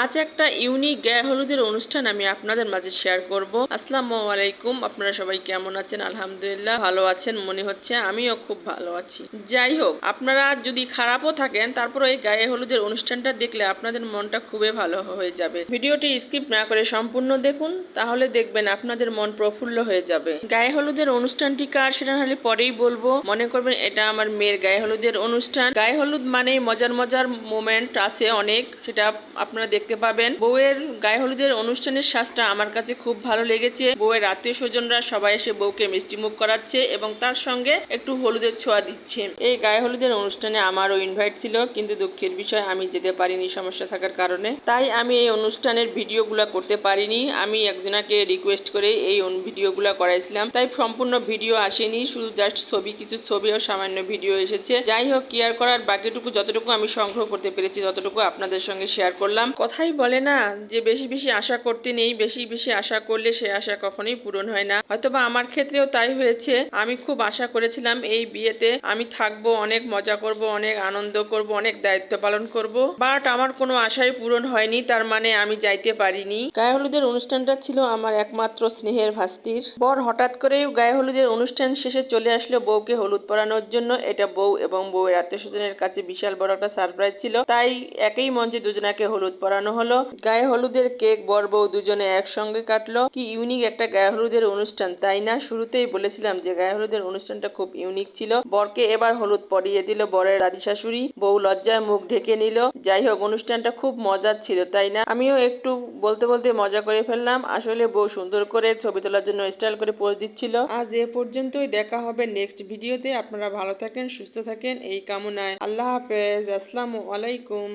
আজ একটা ইউনিক গায়ে হলুদের অনুষ্ঠান আমি আপনাদের মাঝে শেয়ার করব। আসসালামু আলাইকুম, আপনারা সবাই কেমন আছেন? আলহামদুলিল্লাহ ভালো আছেন মনে হচ্ছে, আমিও খুব ভালো আছি। যাই হোক, আপনারা যদি খারাপও থাকেন তারপর এই গায়ে হলুদের অনুষ্ঠানটা দেখলে আপনাদের মনটা খুবই ভালো হয়ে যাবে। ভিডিওটি স্কিপ না করে সম্পূর্ণ দেখুন, তাহলে দেখবেন আপনাদের মন প্রফুল্ল হয়ে যাবে। গায়ে হলুদের অনুষ্ঠানটি কার সেটা হলে পরেই বলবো। মনে করবেন এটা আমার মেয়ের গায়ে হলুদের অনুষ্ঠান। গায়ে হলুদ মানে মজার মজার মোমেন্ট আছে অনেক, সেটা আপনারা দেখতে পাবেন। বউয়ের গায়ে হলুদের অনুষ্ঠানের সাজটা আমার কাছে খুব ভালো লেগেছে। বউয়ের আত্মীয় স্বজনরা সবাই এসে বউকে মিষ্টি মুখ করাচ্ছে এবং তার সঙ্গে একটু হলুদের ছোঁয়া দিচ্ছে। এই গায়ে হলুদের অনুষ্ঠানে আমারও ইনভাইট ছিল, কিন্তু দুঃখের বিষয় আমি যেতে পারিনি সমস্যা থাকার কারণে। তাই আমি এই অনুষ্ঠানের ভিডিওগুলো করতে পারিনি। আমি একজনাকে রিকোয়েস্ট করে এই ভিডিওগুলো করাইছিলাম, তাই সম্পূর্ণ ভিডিও আসেনি, শুধু জাস্ট ছবি, কিছু ছবি ও সামান্য ভিডিও এসেছে। যাই হোক, কেয়ার করার বাকিটুকু যতটুকু আমি সংগ্রহ করতে পেরেছি ততটুকু আপনাদের সঙ্গে শেয়ার করলাম। কথাই বলে না যে বেশি বেশি আশা করতে নেই, বেশি বেশি আশা করলে সে আশা কখনোই পূরণ হয় না। হয়তোবা আমার ক্ষেত্রেও তাই হয়েছে। আমি খুব আশা করেছিলাম এই বিয়েতে আমি থাকবো, অনেক মজা করব, অনেক আনন্দ করব, অনেক দায়িত্ব পালন করব, বাট আমার কোনো আশাই পূরণ হয়নি, তার মানে আমি যাইতে পারিনি। গায়ে হলুদের অনুষ্ঠানটা ছিল আমার একমাত্র স্নেহের ভাস্তির। বর হঠাৎ করেই গায়ে হলুদের অনুষ্ঠান শেষে চলে আসলো বউকে হলুদ পরানোর জন্য। এটা বউ এবং বউয়ের আত্মীয় স্বজনের কাছে বিশাল বড় একটা সারপ্রাইজ ছিল, তাই একই মঞ্চে দুজনাকে হলুদ পরানো হলো। গায়ে হলুদের কেক বর বউ দুজনে একসঙ্গে কাটলো। কি ইউনিক একটা গায়ে হলুদের অনুষ্ঠান, তাই না? শুরুতেই বলেছিলাম যে গায়ে হলুদের অনুষ্ঠানটা খুব ইউনিক ছিল। বরকে এবার হলুদ পরিয়ে দিল বরের দাদি শাশুড়ি, বউ লজ্জায় মুখ ঢেকে নিল। যাই হোক, অনুষ্ঠানটা খুব মজার ছিল, তাই না? আমিও একটু বলতে বলতে মজা করে ফেললাম। আসলে বউ সুন্দর করে ছবি তোলার জন্য স্টাইল করে পোজ দিচ্ছিল। আজ এ পর্যন্তই, দেখা হবে নেক্সট ভিডিওতে। আপনারা ভালো থাকেন, সুস্থ থাকেন এই কামনায়। আল্লাহ হাফেজ, আসসালামু আলাইকুম।